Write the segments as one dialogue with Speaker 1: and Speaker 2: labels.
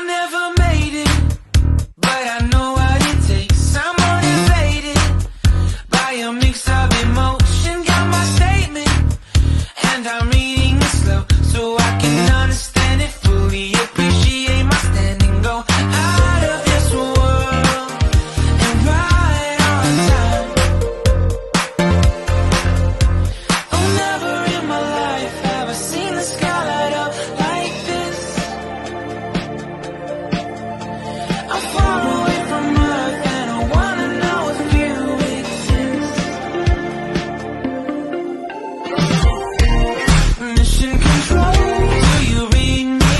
Speaker 1: never made it, but I know what it takes. I'm motivated by a mix of emotion. Got my statement, and I'm reading it slow so I can understand it fully. Appreciate my standing, go out of this world and right on time. Oh, never in my life have I seen the sky light up like this. I'm far away from Earth and I wanna know if you exist. Mission control, do you read me?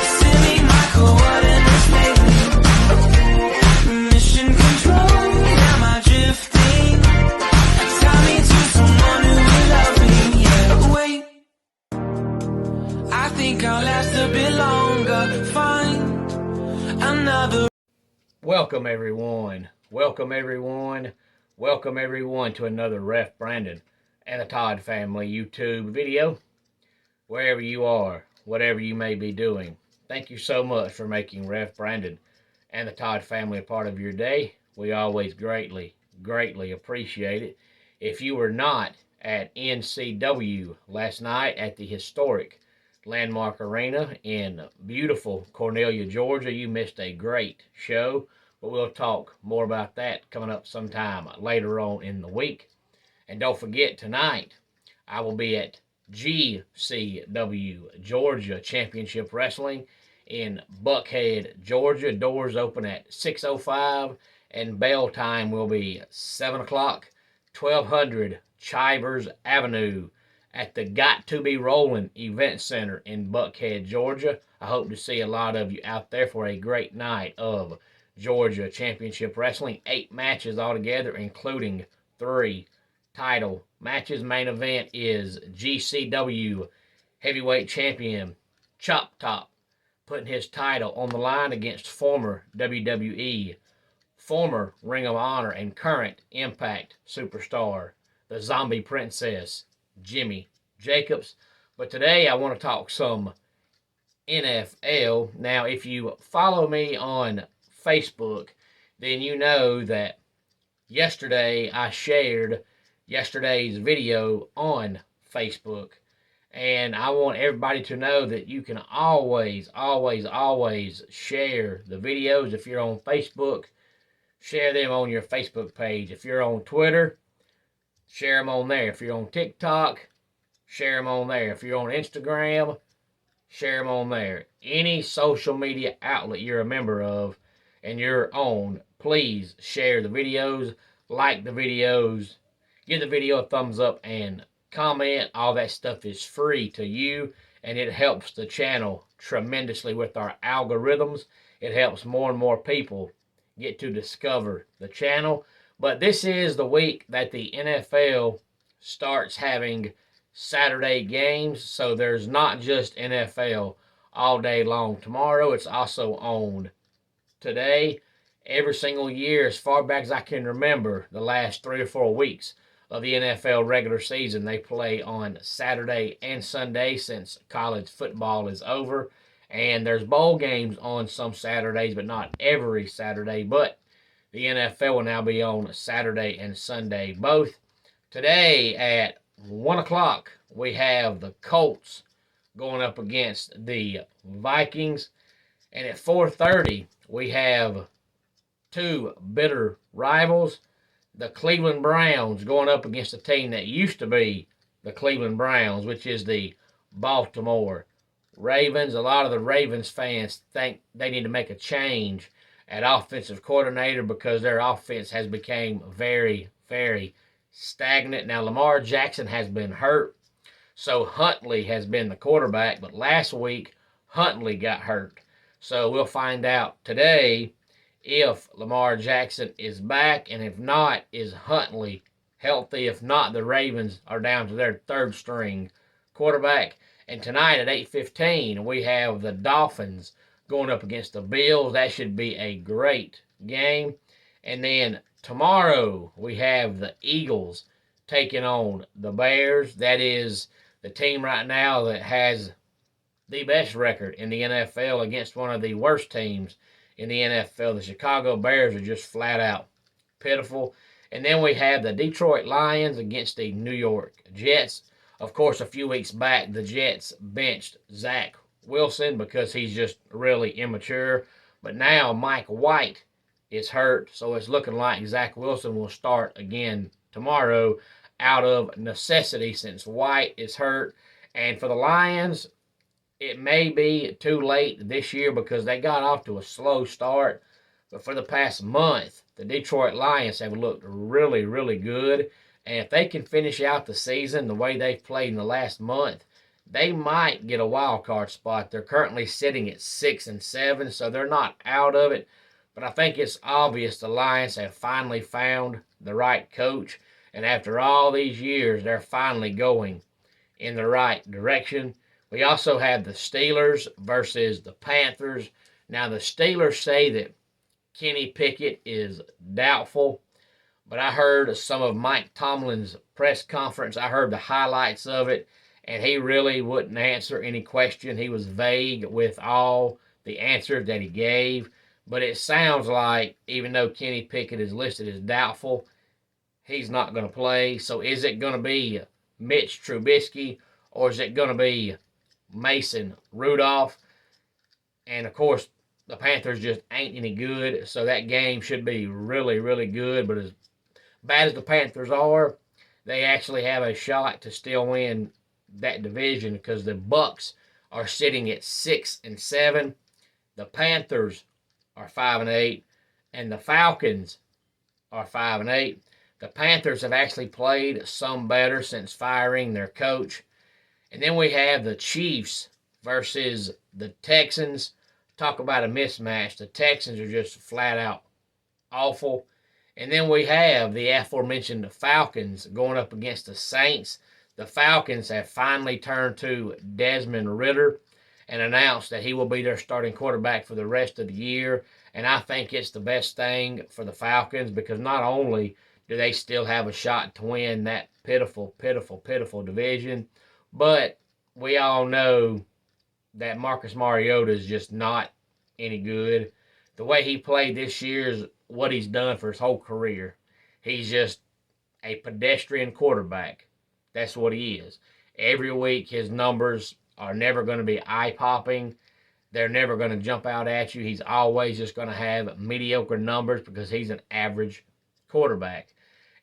Speaker 1: Send me my coordinates lately. Mission control, am I drifting? Tie me to someone who will love me, yeah. Wait, I think I'll last a bit longer. Find another.
Speaker 2: Welcome everyone. Welcome everyone. Welcome everyone to another Ref Brandon and the Todd Family YouTube video. Wherever you are, whatever you may be doing, thank you so much for making Ref Brandon and the Todd Family a part of your day. We always greatly appreciate it. If you were not at NCW last night at the historic Landmark Arena in beautiful Cornelia, Georgia, you missed a great show, but we'll talk more about that coming up sometime later on in the week. And don't forget, tonight I will be at GCW Georgia Championship Wrestling in Buckhead, Georgia. Doors open at 6:05 and bell time will be 7 o'clock, 1200 Chivers Avenue at the Got to Be Rolling Event Center in Buckhead, Georgia. I hope to see a lot of you out there for a great night of Georgia Championship Wrestling. 8 matches altogether, including 3 title matches. Main event is GCW Heavyweight Champion Chop Top putting his title on the line against former WWE, former Ring of Honor, and current Impact superstar, the Zombie Princess, Jimmy Jacobs. But today I want to talk some NFL. Now, if you follow me on Facebook, then you know that yesterday I shared yesterday's video on Facebook, and I want everybody to know that you can always share the videos. If you're on Facebook, share them on your Facebook page. If you're on Twitter, share them on there. If you're on TikTok, share them on there. If you're on Instagram, share them on there. Any social media outlet you're a member of and you're on, please share the videos, like the videos, give the video a thumbs up, and comment. All that stuff is free to you, and it helps the channel tremendously with our algorithms. It helps more and more people get to discover the channel. But this is the week that the NFL starts having Saturday games, so there's not just NFL all day long tomorrow. It's also on today. Every single year, as far back as I can remember, the last 3 or 4 weeks of the NFL regular season, they play on Saturday and Sunday since college football is over. And there's bowl games on some Saturdays, but not every Saturday. But the NFL will now be on Saturday and Sunday both. Today at 1 o'clock, we have the Colts going up against the Vikings. And at 4:30, we have 2 bitter rivals. The Cleveland Browns going up against a team that used to be the Cleveland Browns, which is the Baltimore Ravens. A lot of the Ravens fans think they need to make a change at offensive coordinator because their offense has become very stagnant. Now, Lamar Jackson has been hurt, so Huntley has been the quarterback, but last week Huntley got hurt. So we'll find out today if Lamar Jackson is back, and if not, is Huntley healthy? If not, the Ravens are down to their 3rd string quarterback. And tonight at 8:15, we have the Dolphins going up against the Bills. That should be a great game. And then tomorrow, we have the Eagles taking on the Bears. That is the team right now that has the best record in the NFL against one of the worst teams in the NFL. The Chicago Bears are just flat out pitiful. And then we have the Detroit Lions against the New York Jets. Of course, a few weeks back, the Jets benched Zach Wilson because he's just really immature. But now Mike White is hurt, so it's looking like Zach Wilson will start again tomorrow out of necessity since White is hurt. And for the Lions, it may be too late this year because they got off to a slow start. But for the past month, the Detroit Lions have looked really, really good. And if they can finish out the season the way they've played in the last month, they might get a wild card spot. They're currently sitting at 6-7, so they're not out of it. But I think it's obvious the Lions have finally found the right coach. And after all these years, they're finally going in the right direction. We also have the Steelers versus the Panthers. Now, the Steelers say that Kenny Pickett is doubtful, but I heard some of Mike Tomlin's press conference. I heard the highlights of it, and he really wouldn't answer any question. He was vague with all the answers that he gave, but it sounds like even though Kenny Pickett is listed as doubtful, he's not going to play. So is it going to be Mitch Trubisky or is it going to be Mason Rudolph? And of course, the Panthers just ain't any good, so that game should be really, really good. But as bad as the Panthers are, they actually have a shot to still win that division because the Bucks are sitting at 6-7. The Panthers are 5-8, and the Falcons are 5-8. The Panthers have actually played some better since firing their coach. And then we have the Chiefs versus the Texans. Talk about a mismatch. The Texans are just flat out awful. And then we have the aforementioned Falcons going up against the Saints. The Falcons have finally turned to Desmond Ridder and announced that he will be their starting quarterback for the rest of the year. And I think it's the best thing for the Falcons because not only do they still have a shot to win that pitiful, pitiful, pitiful division, but we all know that Marcus Mariota is just not any good. The way he played this year is what he's done for his whole career. He's just a pedestrian quarterback. That's what he is. Every week his numbers are never going to be eye-popping. They're never going to jump out at you. He's always just going to have mediocre numbers because he's an average quarterback.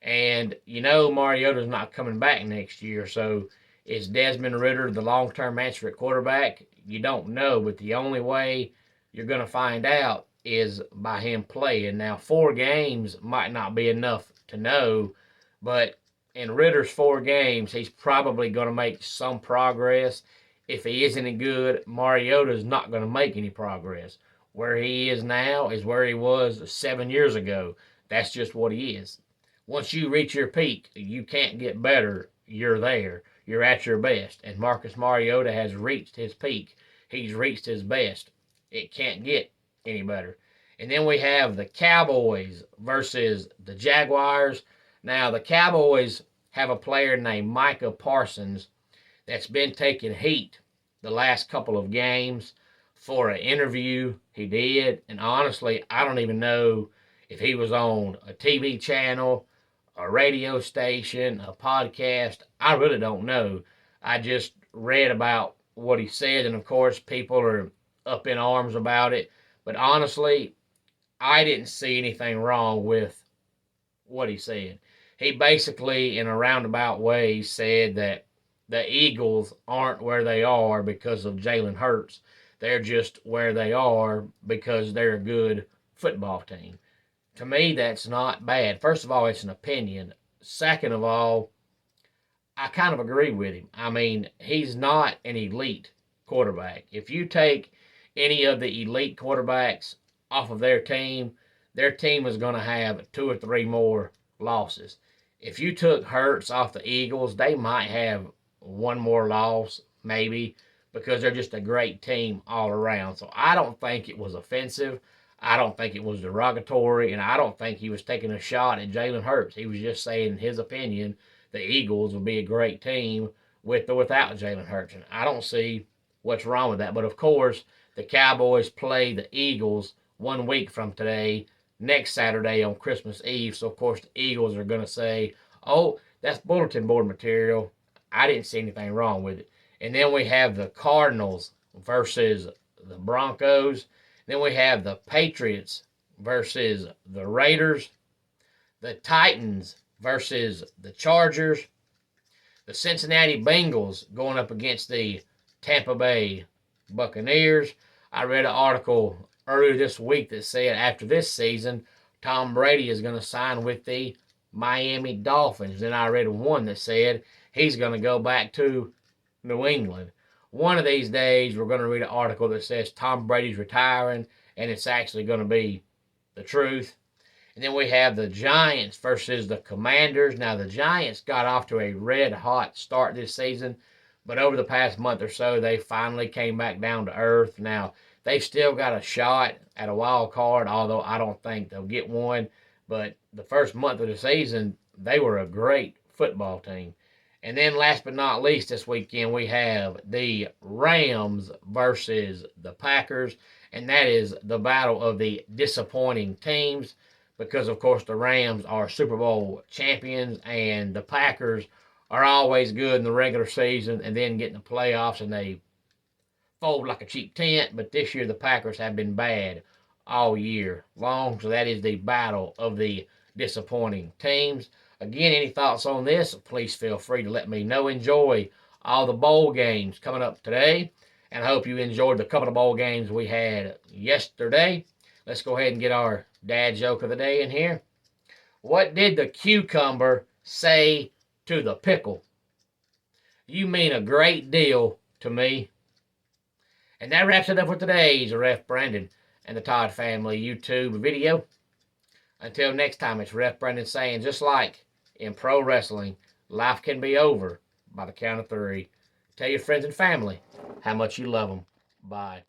Speaker 2: And you know Mariota's not coming back next year, so is Desmond Ridder the long-term answer at quarterback? You don't know, but the only way you're going to find out is by him playing. Now, 4 games might not be enough to know, but in Ridder's 4 games, he's probably going to make some progress. If he isn't any good, Mariota's not going to make any progress. Where he is now is where he was 7 years ago. That's just what he is. Once you reach your peak, you can't get better. You're there. You're at your best. And Marcus Mariota has reached his peak. He's reached his best. It can't get any better. And then we have the Cowboys versus the Jaguars. Now, the Cowboys have a player named Micah Parsons that's been taking heat the last couple of games for an interview he did. And honestly, I don't even know if he was on a TV channel, a radio station, a podcast. I really don't know. I just read about what he said, and of course, people are up in arms about it. But honestly, I didn't see anything wrong with what he said. He basically, in a roundabout way, said that the Eagles aren't where they are because of Jalen Hurts. They're just where they are because they're a good football team. To me, that's not bad. First of all, it's an opinion. Second of all, I kind of agree with him. I mean, he's not an elite quarterback. If you take any of the elite quarterbacks off of their team is going to have 2 or 3 more losses. If you took Hurts off the Eagles, they might have 1 more loss, maybe, because they're just a great team all around. So I don't think it was offensive. I don't think it was derogatory, and I don't think he was taking a shot at Jalen Hurts. He was just saying, in his opinion, the Eagles would be a great team with or without Jalen Hurts. And I don't see what's wrong with that. But of course, the Cowboys play the Eagles 1 week from today, next Saturday on Christmas Eve. So of course the Eagles are going to say, oh, that's bulletin board material. I didn't see anything wrong with it. And then we have the Cardinals versus the Broncos. Then we have the Patriots versus the Raiders. The Titans versus the Chargers. The Cincinnati Bengals going up against the Tampa Bay Buccaneers. I read an article earlier this week that said after this season, Tom Brady is going to sign with the Miami Dolphins. Then I read one that said he's going to go back to New England. One of these days, we're going to read an article that says Tom Brady's retiring, and it's actually going to be the truth. And then we have the Giants versus the Commanders. Now, the Giants got off to a red-hot start this season, but over the past month or so, they finally came back down to earth. Now, they've still got a shot at a wild card, although I don't think they'll get one. But the first month of the season, they were a great football team. And then last but not least, this weekend we have the Rams versus the Packers. And that is the battle of the disappointing teams because, of course, the Rams are Super Bowl champions and the Packers are always good in the regular season and then get in the playoffs and they fold like a cheap tent. But this year the Packers have been bad all year long. So that is the battle of the disappointing teams. Again, any thoughts on this, please feel free to let me know. Enjoy all the bowl games coming up today. And I hope you enjoyed the couple of bowl games we had yesterday. Let's go ahead and get our dad joke of the day in here. What did the cucumber say to the pickle? You mean a great deal to me. And that wraps it up for today's Ref Brandon and the Todd Family YouTube video. Until next time, it's Ref Brandon saying, just like in pro wrestling, life can be over by the count of 3. Tell your friends and family how much you love them. Bye.